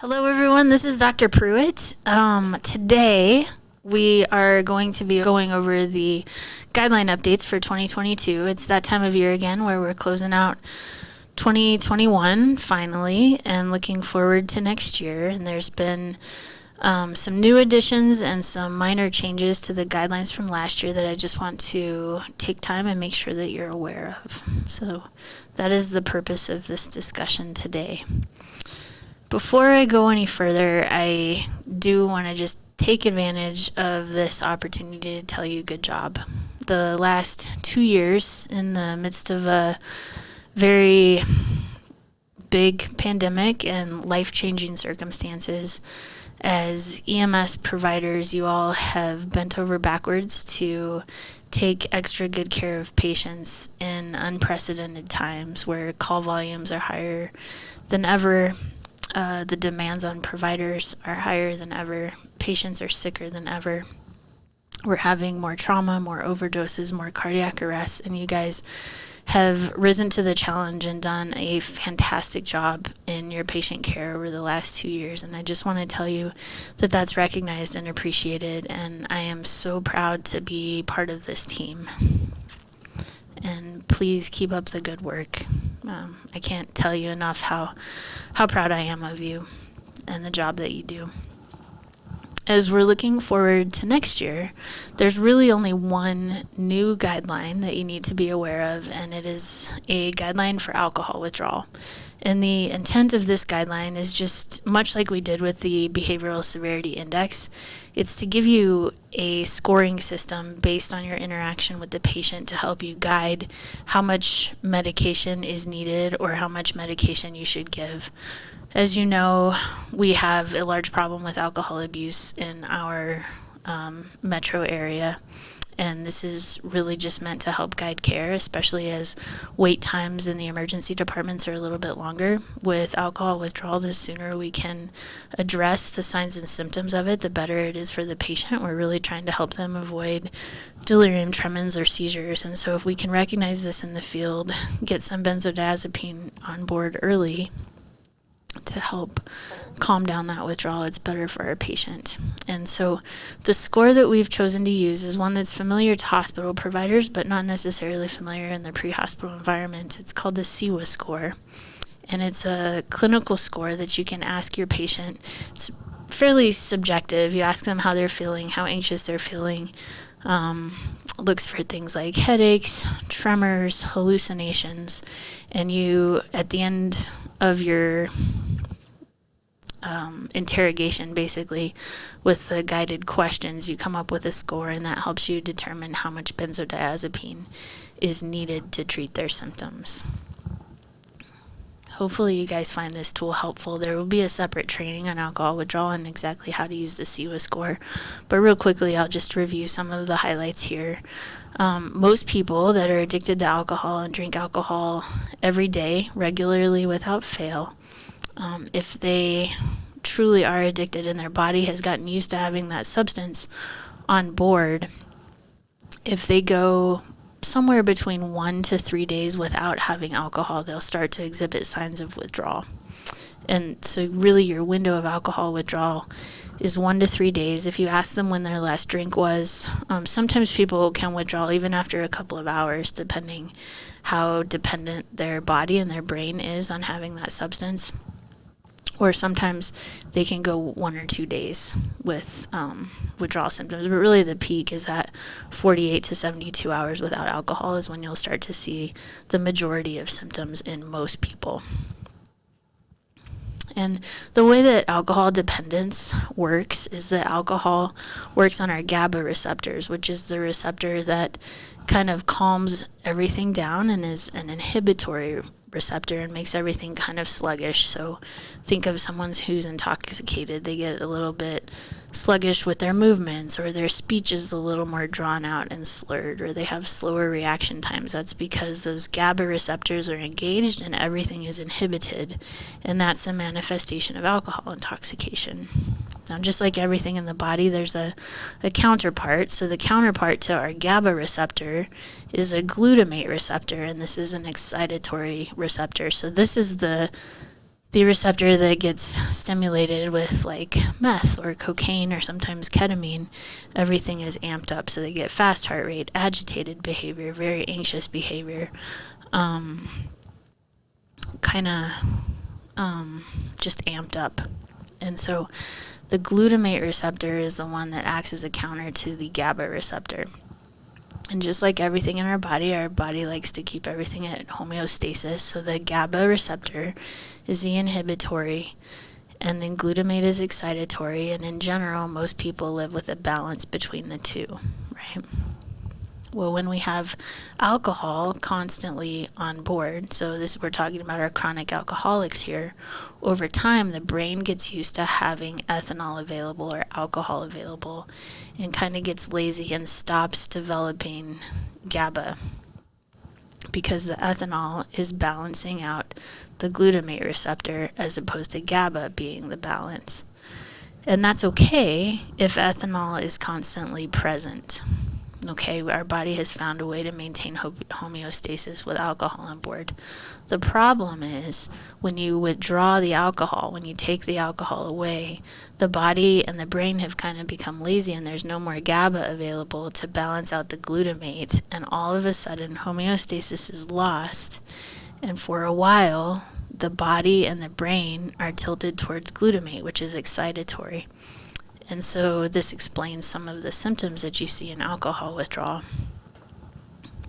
Hello everyone, this is Dr. Pruett. Today we are going to be going over the guideline updates for 2022. It's that time of year again where we're closing out 2021 finally and looking forward to next year. And there's been some new additions and some minor changes to the guidelines from last year that I just want to take time and make sure that you're aware of. So that is the purpose of this discussion today. Before I go any further, I do want to just take advantage of this opportunity to tell you good job. The last 2 years, in the midst of a very big pandemic and life-changing circumstances, as EMS providers, you all have bent over backwards to take extra good care of patients in unprecedented times where call volumes are higher than ever. The demands on providers are higher than ever. Patients are sicker than ever. We're having more trauma, more overdoses, more cardiac arrests, and you guys have risen to the challenge and done a fantastic job in your patient care over the last 2 years. And I just want to tell you that that's recognized and appreciated, and I am so proud to be part of this team. And please keep up the good work. I can't tell you enough how proud I am of you and the job that you do. As we're looking forward to next year, there's really only one new guideline that you need to be aware of, and it is a guideline for alcohol withdrawal. And the intent of this guideline is just much like we did with the Behavioral Severity Index. It's to give you a scoring system based on your interaction with the patient to help you guide how much medication is needed or how much medication you should give. As you know, we have a large problem with alcohol abuse in our metro area, and this is really just meant to help guide care, especially as wait times in the emergency departments are a little bit longer. With alcohol withdrawal, the sooner we can address the signs and symptoms of it, the better it is for the patient. We're really trying to help them avoid delirium tremens or seizures, and so if we can recognize this in the field, get some benzodiazepine on board early to help calm down that withdrawal, it's better for our patient. And so the score that we've chosen to use is one that's familiar to hospital providers, but not necessarily familiar in the pre-hospital environment. It's called the CEWA score, and it's a clinical score that you can ask your patient. It's fairly subjective. You ask them how they're feeling, how anxious they're feeling. Looks for things like headaches, tremors, hallucinations, and you, at the end of your interrogation, basically, with the guided questions, you come up with a score, and that helps you determine how much benzodiazepine is needed to treat their symptoms. Hopefully you guys find this tool helpful. There will be a separate training on alcohol withdrawal and exactly how to use the CEWA score. But real quickly, I'll just review some of the highlights here. Most people that are addicted to alcohol and drink alcohol every day, regularly without fail, if they truly are addicted and their body has gotten used to having that substance on board, if they go somewhere between 1 to 3 days without having alcohol, they'll start to exhibit signs of withdrawal. And so really your window of alcohol withdrawal is 1 to 3 days. If you ask them when their last drink was, sometimes people can withdraw even after a couple of hours, depending how dependent their body and their brain is on having that substance. Or sometimes they can go 1 or 2 days with withdrawal symptoms. But really the peak is at 48 to 72 hours without alcohol is when you'll start to see the majority of symptoms in most people. And the way that alcohol dependence works is that alcohol works on our GABA receptors, which is the receptor that kind of calms everything down and is an inhibitory receptor and makes everything kind of sluggish. So think of someone who's intoxicated. They get a little bit sluggish with their movements, or their speech is a little more drawn out and slurred, or they have slower reaction times. That's because those GABA receptors are engaged and everything is inhibited, and that's a manifestation of alcohol intoxication. Now, just like everything in the body, there's a counterpart. So the counterpart to our GABA receptor is a glutamate receptor, and this is an excitatory receptor. So this is the the receptor that gets stimulated with like meth or cocaine or sometimes ketamine, everything is amped up. So they get fast heart rate, agitated behavior, very anxious behavior, just amped up. And so the glutamate receptor is the one that acts as a counter to the GABA receptor. And just like everything in our body likes to keep everything at homeostasis. So the GABA receptor is the inhibitory, and then glutamate is excitatory. And in general, most people live with a balance between the two, right? Well, when we have alcohol constantly on board, so we're talking about our chronic alcoholics here, over time the brain gets used to having ethanol available or alcohol available and kind of gets lazy and stops developing GABA because the ethanol is balancing out the glutamate receptor as opposed to GABA being the balance. And that's okay if ethanol is constantly present. Okay, our body has found a way to maintain homeostasis with alcohol on board. The problem is when you withdraw the alcohol, when you take the alcohol away, the body and the brain have kind of become lazy and there's no more GABA available to balance out the glutamate, and all of a sudden homeostasis is lost, and for a while the body and the brain are tilted towards glutamate, which is excitatory. And so this explains some of the symptoms that you see in alcohol withdrawal.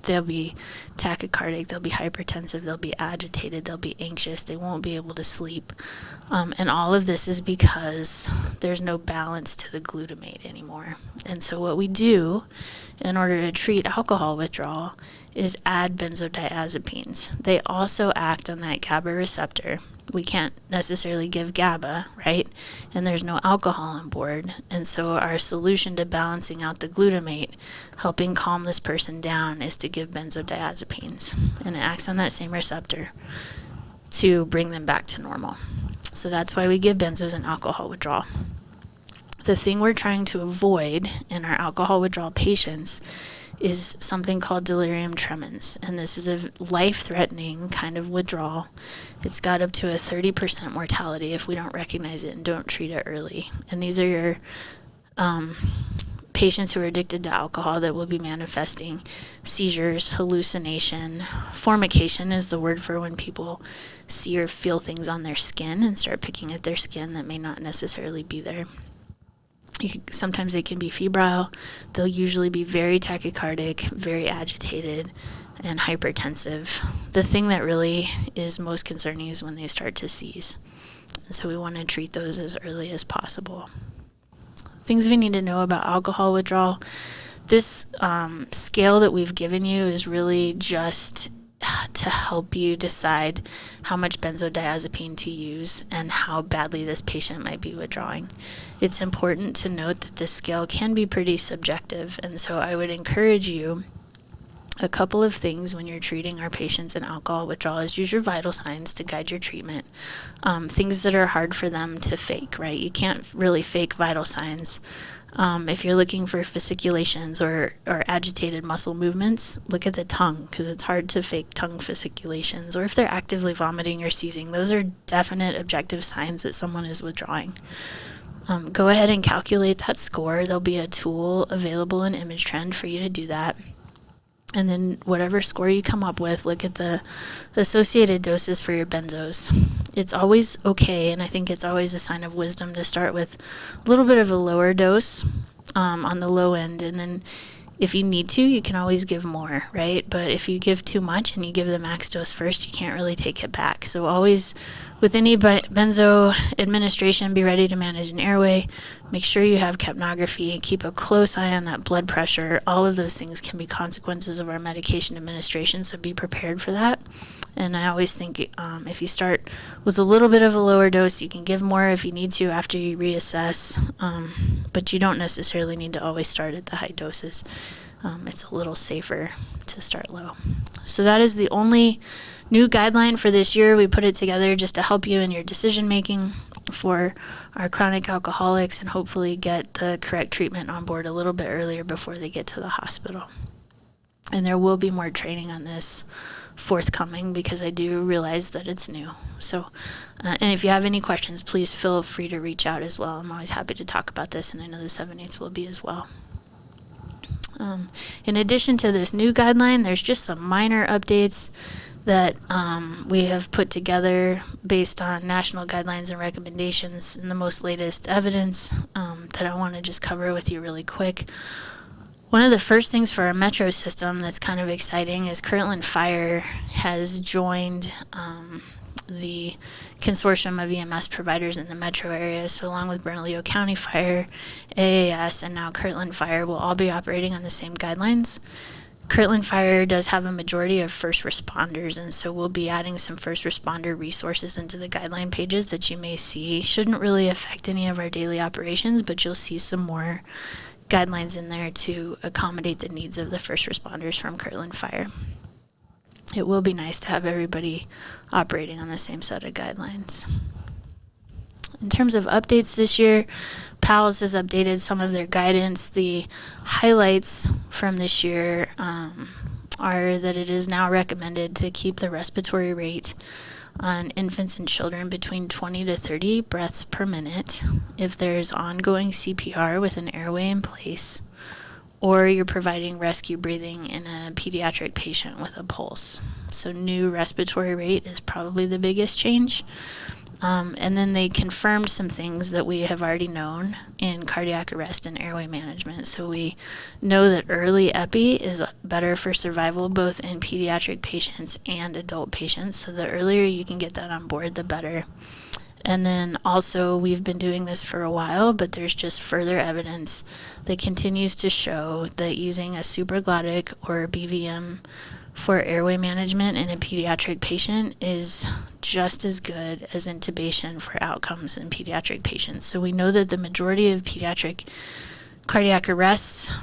They'll be tachycardic, they'll be hypertensive, they'll be agitated, they'll be anxious, they won't be able to sleep. And all of this is because there's no balance to the glutamate anymore. And so what we do in order to treat alcohol withdrawal is add benzodiazepines. They also act on that GABA receptor. We can't necessarily give GABA, right? And there's no alcohol on board. And so our solution to balancing out the glutamate, helping calm this person down, is to give benzodiazepines. And it acts on that same receptor to bring them back to normal. So that's why we give benzos in alcohol withdrawal. The thing we're trying to avoid in our alcohol withdrawal patients is something called delirium tremens, and this is a life-threatening kind of withdrawal. It's got up to a 30% mortality if we don't recognize it and don't treat it early. And these are your patients who are addicted to alcohol that will be manifesting seizures, hallucination. Formication is the word for when people see or feel things on their skin and start picking at their skin that may not necessarily be there. Sometimes they can be febrile. They'll usually be very tachycardic, very agitated, and hypertensive. The thing that really is most concerning is when they start to seize. So we want to treat those as early as possible. Things we need to know about alcohol withdrawal. This scale that we've given you is really just to help you decide how much benzodiazepine to use and how badly this patient might be withdrawing. It's important to note that this scale can be pretty subjective, and so I would encourage you a couple of things when you're treating our patients in alcohol withdrawal is use your vital signs to guide your treatment. Things that are hard for them to fake, right? You can't really fake vital signs. If you're looking for fasciculations or agitated muscle movements, look at the tongue, because it's hard to fake tongue fasciculations. Or if they're actively vomiting or seizing, those are definite objective signs that someone is withdrawing. Go ahead and calculate that score. There'll be a tool available in ImageTrend for you to do that. And then whatever score you come up with, look at the associated doses for your benzos. It's always okay, and I think it's always a sign of wisdom to start with a little bit of a lower dose on the low end, and then if you need to, you can always give more, right? But if you give too much and you give the max dose first, you can't really take it back. So always, with any benzo administration, be ready to manage an airway. Make sure you have capnography. Keep a close eye on that blood pressure. All of those things can be consequences of our medication administration, so be prepared for that. And I always think if you start with a little bit of a lower dose, you can give more if you need to after you reassess, but you don't necessarily need to always start at the high doses. It's a little safer to start low. So that is the only new guideline for this year. We put it together just to help you in your decision making for our chronic alcoholics and hopefully get the correct treatment on board a little bit earlier before they get to the hospital. And there will be more training on this forthcoming because I do realize that it's new. So, and if you have any questions, please feel free to reach out as well. I'm always happy to talk about this, and I know the 7/8 will be as well. In addition to this new guideline, there's just some minor updates that we have put together based on national guidelines and recommendations and the most latest evidence that I want to just cover with you really quick. One of the first things for our metro system that's kind of exciting is Kirtland Fire has joined the consortium of EMS providers in the metro area. So along with Bernalillo County Fire, AAS, and now Kirtland Fire will all be operating on the same guidelines. Kirtland Fire does have a majority of first responders, and so we'll be adding some first responder resources into the guideline pages that you may see. Shouldn't really affect any of our daily operations, but you'll see some more guidelines in there to accommodate the needs of the first responders from Kirtland Fire. It will be nice to have everybody operating on the same set of guidelines. In terms of updates this year, PALS has updated some of their guidance. The highlights from this year are that it is now recommended to keep the respiratory rate on infants and children between 20 to 30 breaths per minute if there's ongoing CPR with an airway in place, or you're providing rescue breathing in a pediatric patient with a pulse. So new respiratory rate is probably the biggest change. And then they confirmed some things that we have already known in cardiac arrest and airway management. So we know that early epi is better for survival both in pediatric patients and adult patients. So the earlier you can get that on board, the better. And then also we've been doing this for a while, but there's just further evidence that continues to show that using a supraglottic or BVM for airway management in a pediatric patient is just as good as intubation for outcomes in pediatric patients. So we know that the majority of pediatric cardiac arrests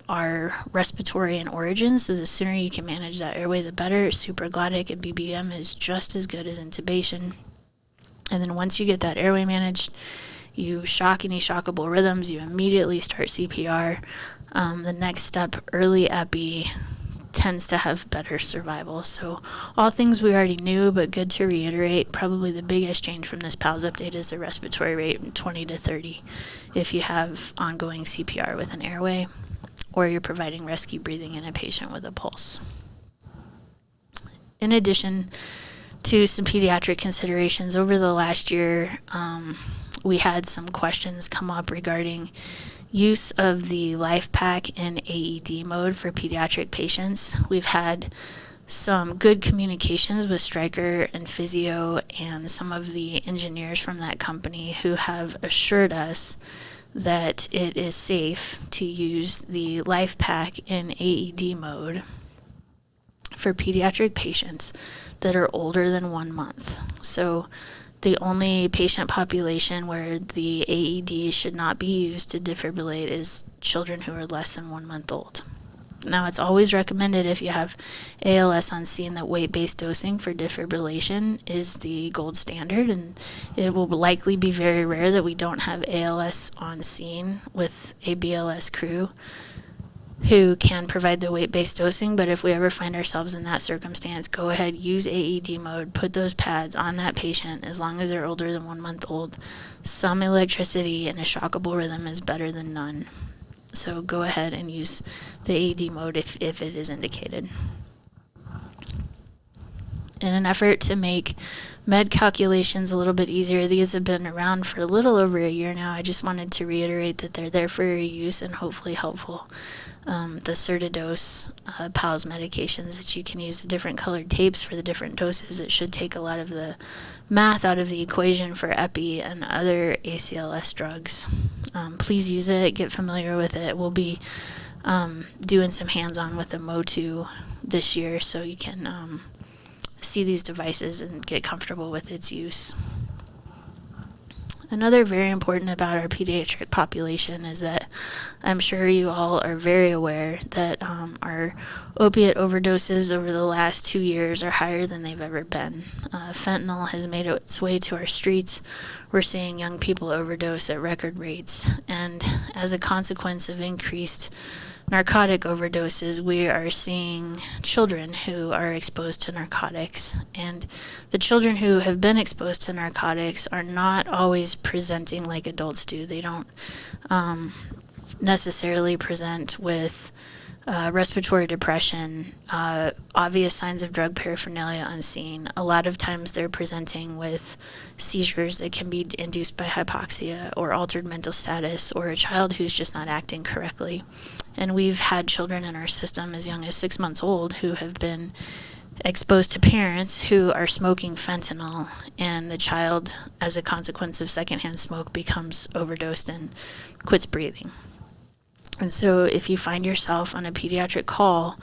are respiratory in origin, so the sooner you can manage that airway, the better. Supraglottic and BBM is just as good as intubation. And then once you get that airway managed, you shock any shockable rhythms, you immediately start CPR. The next step, early epi, tends to have better survival. So all things we already knew, but good to reiterate. Probably the biggest change from this PALS update is the respiratory rate 20 to 30 if you have ongoing CPR with an airway or you're providing rescue breathing in a patient with a pulse. In addition to some pediatric considerations, over the last year we had some questions come up regarding use of the LifePak in AED mode for pediatric patients. We've had some good communications with Stryker and Physio and some of the engineers from that company who have assured us that it is safe to use the LifePak in AED mode for pediatric patients that are older than 1 month. So the only patient population where the AED should not be used to defibrillate is children who are less than 1 month old. Now, it's always recommended if you have ALS on scene that weight-based dosing for defibrillation is the gold standard, and it will likely be very rare that we don't have ALS on scene with a BLS crew who can provide the weight-based dosing. But if we ever find ourselves in that circumstance, go ahead, use AED mode, put those pads on that patient as long as they're older than 1 month old. Some electricity and a shockable rhythm is better than none. So go ahead and use the AED mode if it is indicated. In an effort to make med calculations a little bit easier, these have been around for a little over a year now. I just wanted to reiterate that they're there for your use and hopefully helpful. The Certadose PALS medications that you can use the different colored tapes for the different doses. It should take a lot of the math out of the equation for Epi and other ACLS drugs. Please use it, get familiar with it. We'll be doing some hands-on with the Mo2 this year so you can see these devices and get comfortable with its use. Another very important about our pediatric population is that I'm sure you all are very aware that our opiate overdoses over the last 2 years are higher than they've ever been. Fentanyl has made its way to our streets. We're seeing young people overdose at record rates, and as a consequence of increased narcotic overdoses, we are seeing children who are exposed to narcotics. And the children who have been exposed to narcotics are not always presenting like adults do. They don't necessarily present with respiratory depression, obvious signs of drug paraphernalia unseen. A lot of times they're presenting with seizures that can be induced by hypoxia or altered mental status, or a child who's just not acting correctly. And we've had children in our system as young as 6 months old who have been exposed to parents who are smoking fentanyl, and the child, as a consequence of secondhand smoke, becomes overdosed and quits breathing. And so if you find yourself on a pediatric call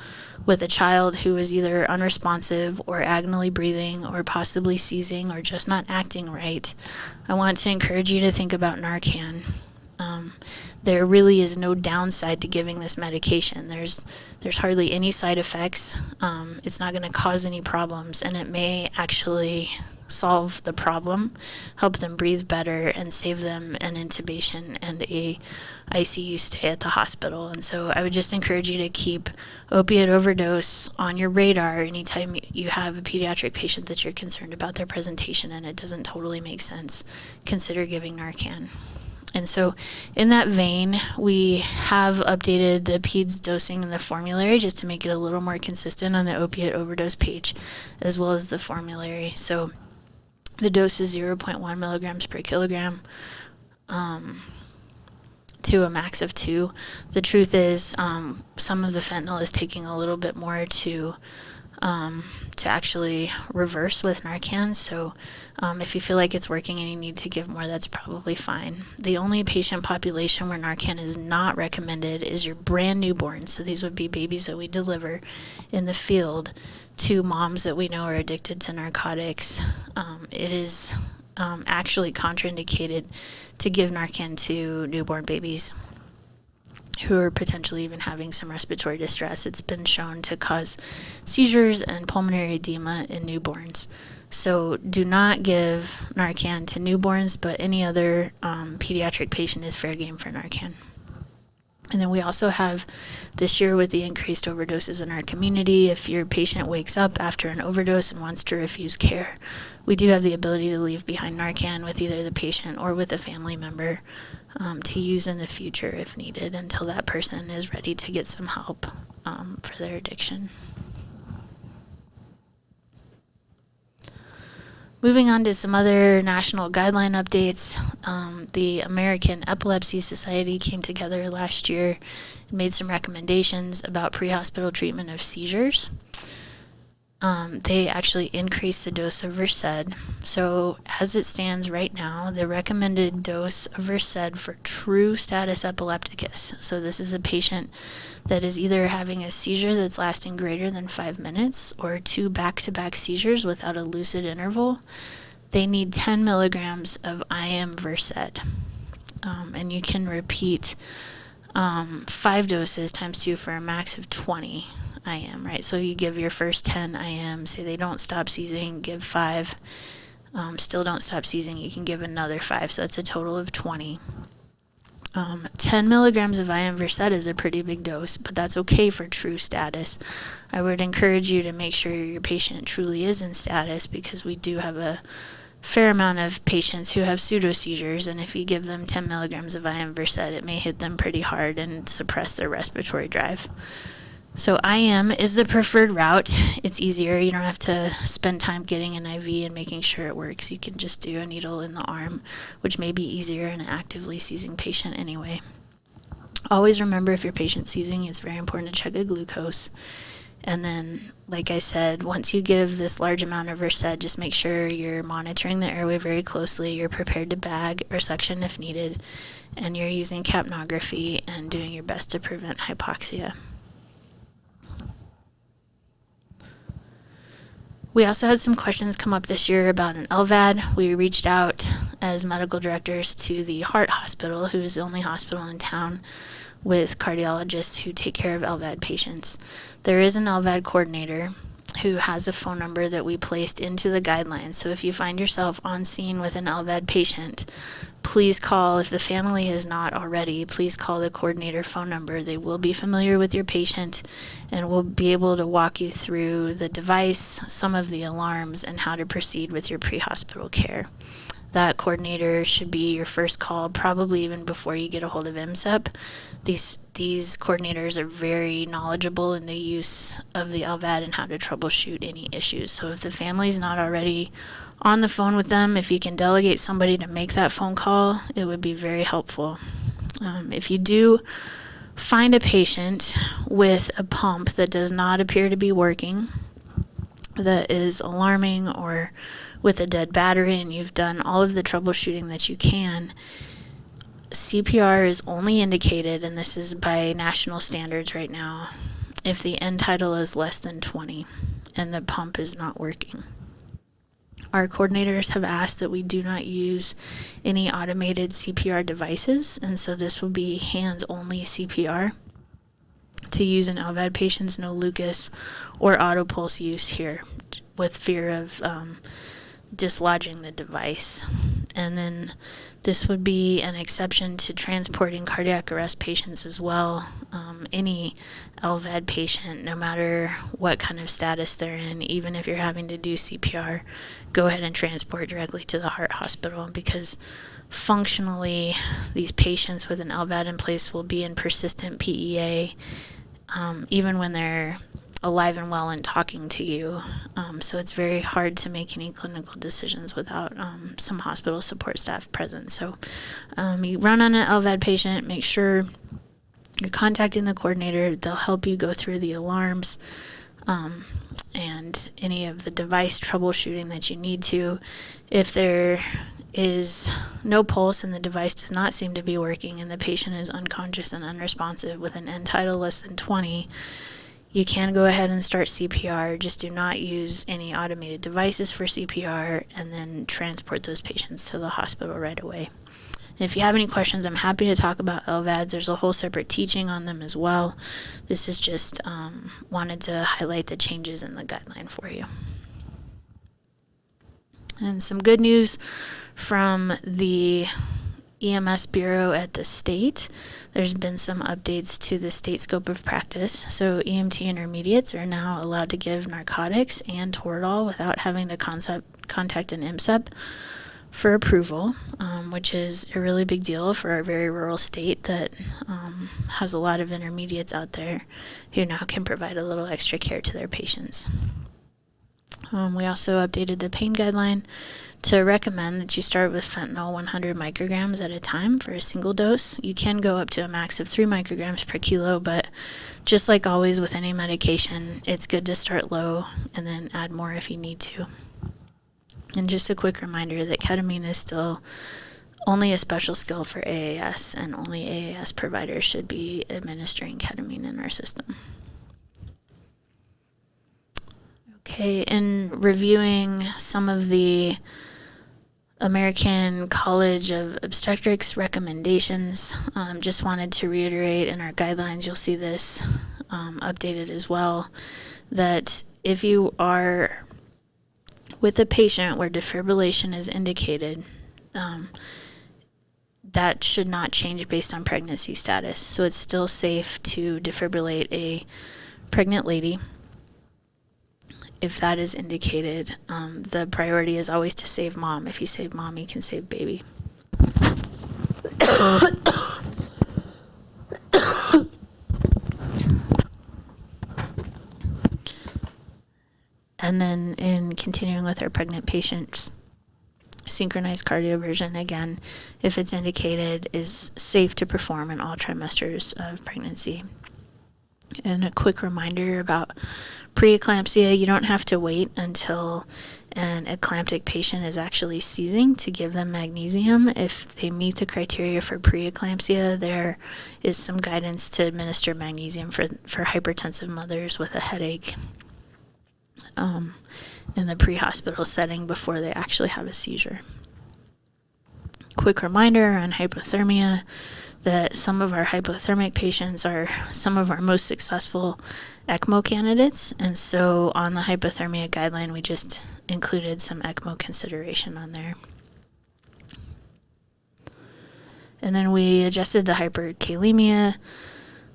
with a child who is either unresponsive or agonally breathing or possibly seizing or just not acting right, I want to encourage you to think about Narcan. There really is no downside to giving this medication. There's hardly any side effects. It's not going to cause any problems, and it may actually solve the problem, help them breathe better, and save them an intubation and a ICU stay at the hospital. And so I would just encourage you to keep opiate overdose on your radar anytime you have a pediatric patient that you're concerned about their presentation and it doesn't totally make sense. Consider giving Narcan. And so in that vein, we have updated the PEDS dosing in the formulary just to make it a little more consistent on the opiate overdose page, as well as the formulary. So the dose is 0.1 milligrams per kilogram to a max of 2. The truth is, some of the fentanyl is taking a little bit more to actually reverse with Narcan. So if you feel like it's working and you need to give more, that's probably fine. The only patient population where Narcan is not recommended is your brand newborns. So these would be babies that we deliver in the field to moms that we know are addicted to narcotics. It is actually contraindicated to give Narcan to newborn babies who are potentially even having some respiratory distress. It's been shown to cause seizures and pulmonary edema in newborns. So do not give Narcan to newborns, but any other pediatric patient is fair game for Narcan. And then we also have, this year with the increased overdoses in our community, if your patient wakes up after an overdose and wants to refuse care, we do have the ability to leave behind Narcan with either the patient or with a family member to use in the future if needed until that person is ready to get some help for their addiction. Moving on to some other national guideline updates, the American Epilepsy Society came together last year and made some recommendations about pre-hospital treatment of seizures. They actually increased the dose of Versed. So as it stands right now, the recommended dose of Versed for true status epilepticus, so this is a patient that is either having a seizure that's lasting greater than 5 minutes or 2 back-to-back seizures without a lucid interval, they need 10 milligrams of IM Versed. And you can repeat 5 doses times 2 for a max of 20 IM, right? So you give your first 10 IM, say they don't stop seizing, give 5, still don't stop seizing, you can give another 5, so that's a total of 20. 10 milligrams of IM Versed is a pretty big dose, but that's okay for true status. I would encourage you to make sure your patient truly is in status, because we do have a fair amount of patients who have pseudo-seizures, and if you give them 10 milligrams of IM Versed, it may hit them pretty hard and suppress their respiratory drive. So IM is the preferred route. It's easier. You don't have to spend time getting an IV and making sure it works. You can just do a needle in the arm, which may be easier in an actively seizing patient anyway. Always remember, if your patient's seizing, it's very important to check the glucose. And then, like I said, once you give this large amount of Versed, just make sure you're monitoring the airway very closely, you're prepared to bag or suction if needed, and you're using capnography and doing your best to prevent hypoxia. We also had some questions come up this year about an LVAD. We reached out as medical directors to the Heart Hospital, who is the only hospital in town with cardiologists who take care of LVAD patients. There is an LVAD coordinator who has a phone number that we placed into the guidelines. So if you find yourself on scene with an LVAD patient, please call, if the family is not already, please call the coordinator phone number. They will be familiar with your patient and will be able to walk you through the device, some of the alarms, and how to proceed with your pre-hospital care. That coordinator should be your first call, probably even before you get a hold of MSEP. These coordinators are very knowledgeable in the use of the LVAD and how to troubleshoot any issues. So if the family's not already on the phone with them, if you can delegate somebody to make that phone call, it would be very helpful. If you do find a patient with a pump that does not appear to be working, that is alarming, or with a dead battery, and you've done all of the troubleshooting that you can, CPR is only indicated, and this is by national standards right now, if the end tidal is less than 20 and the pump is not working. Our coordinators have asked that we do not use any automated CPR devices, and so this will be hands-only CPR. To use in LVAD patients, no Lucas or auto pulse use here, with fear of dislodging the device. And then this would be an exception to transporting cardiac arrest patients as well. Any LVAD patient, no matter what kind of status they're in, even if you're having to do CPR, go ahead and transport directly to the heart hospital, because functionally these patients with an LVAD in place will be in persistent PEA even when they're alive and well and talking to you. So it's very hard to make any clinical decisions without some hospital support staff present. So you run on an LVAD patient, make sure you're contacting the coordinator. They'll help you go through the alarms and any of the device troubleshooting that you need to. If there is no pulse and the device does not seem to be working and the patient is unconscious and unresponsive with an end tidal less than 20, you can go ahead and start CPR. Just do not use any automated devices for CPR, and then transport those patients to the hospital right away. If you have any questions, I'm happy to talk about LVADs. There's a whole separate teaching on them as well. This is just wanted to highlight the changes in the guideline for you. And some good news from the EMS Bureau at the state. There's been some updates to the state scope of practice. So EMT intermediates are now allowed to give narcotics and Toradol without having to contact an MSEP for approval, which is a really big deal for our very rural state that has a lot of intermediates out there who now can provide a little extra care to their patients. We also updated the pain guideline to recommend that you start with fentanyl 100 micrograms at a time for a single dose. You can go up to a max of 3 micrograms per kilo, but just like always with any medication, it's good to start low and then add more if you need to. And just a quick reminder that ketamine is still only a special skill for AAS, and only AAS providers should be administering ketamine in our system. Okay, in reviewing some of the American College of Obstetrics recommendations, just wanted to reiterate in our guidelines, you'll see this updated as well, that if you are with a patient where defibrillation is indicated, that should not change based on pregnancy status. So it's still safe to defibrillate a pregnant lady if that is indicated. The priority is always to save mom. If you save mom, you can save baby. And then in continuing with our pregnant patients, synchronized cardioversion, again, if it's indicated, is safe to perform in all trimesters of pregnancy. And a quick reminder about preeclampsia, you don't have to wait until an eclamptic patient is actually seizing to give them magnesium. If they meet the criteria for preeclampsia, there is some guidance to administer magnesium for hypertensive mothers with a headache in the pre-hospital setting before they actually have a seizure. Quick reminder on hypothermia, that some of our hypothermic patients are some of our most successful ECMO candidates, and so on the hypothermia guideline, we just included some ECMO consideration on there. And then we adjusted the hyperkalemia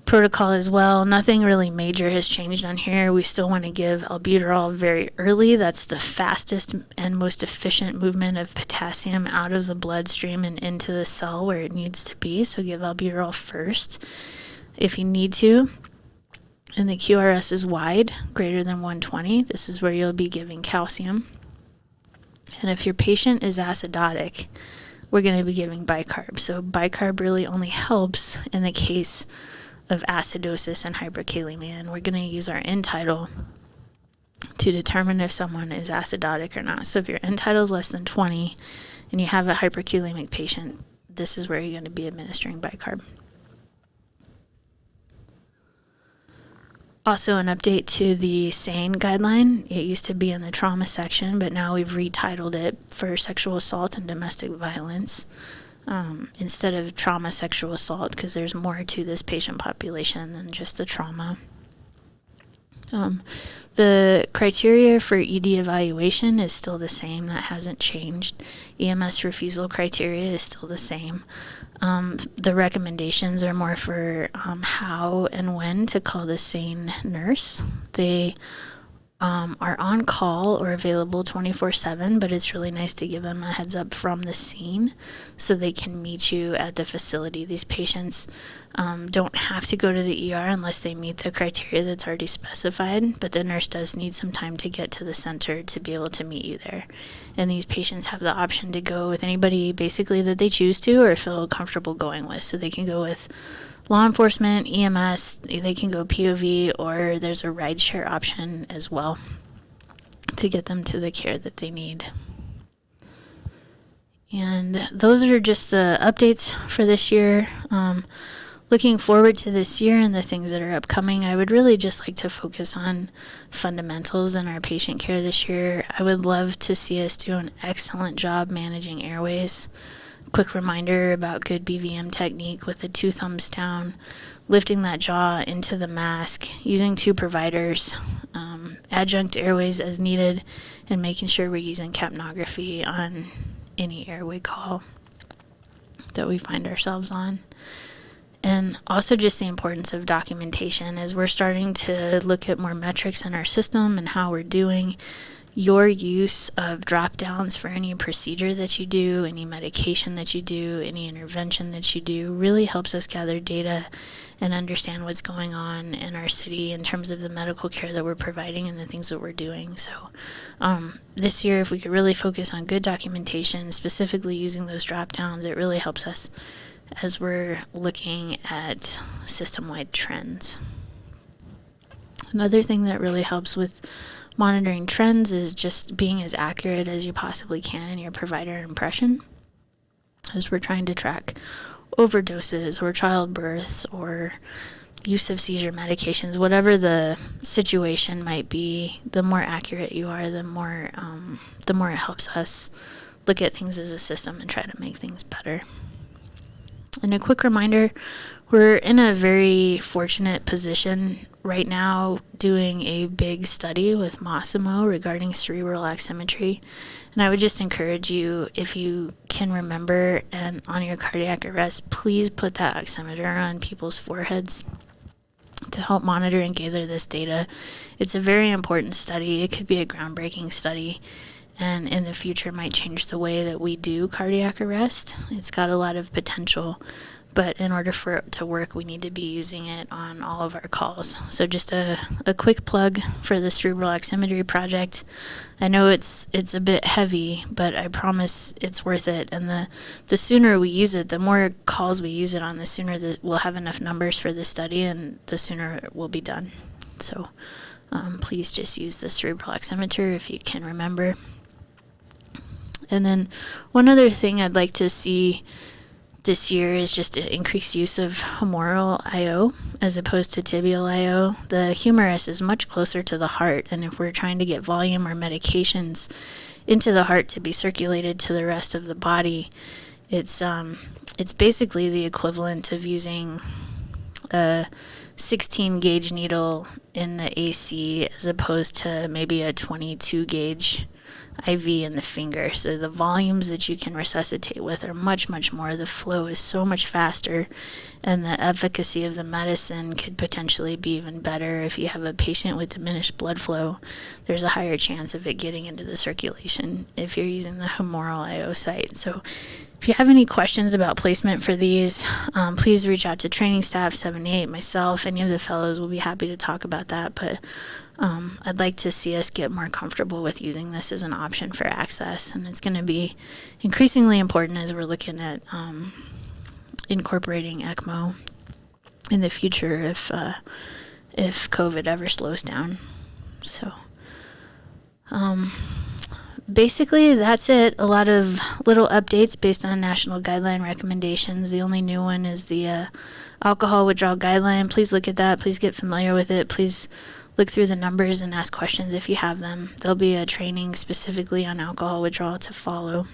protocol as well. Nothing really major has changed on here. We still want to give albuterol very early. That's the fastest and most efficient movement of potassium out of the bloodstream and into the cell where it needs to be. So give albuterol first if you need to. And the QRS is wide, greater than 120. This is where you'll be giving calcium. And if your patient is acidotic, we're going to be giving bicarb. So bicarb really only helps in the case of acidosis and hyperkalemia, and we're going to use our end tidal to determine if someone is acidotic or not. So if your end tidal is less than 20 and you have a hyperkalemic patient, this is where you're going to be administering bicarb. Also, an update to the SANE guideline. It used to be in the trauma section, but now we've retitled it for sexual assault and domestic violence instead of trauma sexual assault, because there's more to this patient population than just the trauma. The criteria for ED evaluation is still the same. That hasn't changed. EMS refusal criteria is still the same. The recommendations are more for how and when to call the SANE nurse. They are on call or available 24/7, but it's really nice to give them a heads up from the scene so they can meet you at the facility. These patients don't have to go to the ER unless they meet the criteria that's already specified, but the nurse does need some time to get to the center to be able to meet you there. And these patients have the option to go with anybody basically that they choose to or feel comfortable going with. So they can go with law enforcement, EMS, they can go POV, or there's a rideshare option as well to get them to the care that they need. And those are just the updates for this year. Looking forward to this year and the things that are upcoming, I would really just like to focus on fundamentals in our patient care this year. I would love to see us do an excellent job managing airways. Quick reminder about good BVM technique with the 2 thumbs down, lifting that jaw into the mask, using 2 providers, adjunct airways as needed, and making sure we're using capnography on any airway call that we find ourselves on. And also just the importance of documentation as we're starting to look at more metrics in our system and how we're doing. Your use of drop downs for any procedure that you do, any medication that you do, any intervention that you do really helps us gather data and understand what's going on in our city in terms of the medical care that we're providing and the things that we're doing. So this year, if we could really focus on good documentation, specifically using those drop downs, it really helps us as we're looking at system-wide trends. Another thing that really helps with monitoring trends is just being as accurate as you possibly can in your provider impression, as we're trying to track overdoses or childbirths or use of seizure medications. Whatever the situation might be, the more accurate you are, the more it helps us look at things as a system and try to make things better. And a quick reminder, we're in a very fortunate position right now doing a big study with Massimo regarding cerebral oximetry. And I would just encourage you, if you can remember, and on your cardiac arrest, please put that oximeter on people's foreheads to help monitor and gather this data. It's a very important study. It could be a groundbreaking study, and in the future might change the way that we do cardiac arrest. It's got a lot of potential, but in order for it to work, we need to be using it on all of our calls. So just a quick plug for the Cerebral Oximetry project. I know it's a bit heavy, but I promise it's worth it. And the sooner we use it, the more calls we use it on, the sooner we'll have enough numbers for the study, and the sooner it will be done. So please just use the Cerebral Oximeter if you can remember. And then one other thing I'd like to see this year is just an increased use of humeral IO as opposed to tibial IO. The humerus is much closer to the heart, and if we're trying to get volume or medications into the heart to be circulated to the rest of the body, it's basically the equivalent of using a 16 gauge needle in the AC as opposed to maybe a 22 gauge IV in the finger. So the volumes that you can resuscitate with are much, much more. The flow is so much faster, and the efficacy of the medicine could potentially be even better. If you have a patient with diminished blood flow, there's a higher chance of it getting into the circulation if you're using the humoral IO site. So if you have any questions about placement for these, please reach out to training staff, 7-8, myself, any of the fellows will be happy to talk about that. But I'd like to see us get more comfortable with using this as an option for access. And it's going to be increasingly important as we're looking at incorporating ECMO in the future if COVID ever slows down. So basically, that's it. A lot of little updates based on national guideline recommendations. The only new one is the alcohol withdrawal guideline. Please look at that. Please get familiar with it. Please look through the numbers and ask questions if you have them. There'll be a training specifically on alcohol withdrawal to follow.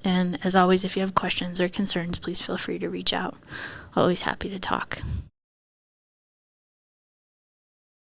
And as always, if you have questions or concerns, please feel free to reach out. Always happy to talk.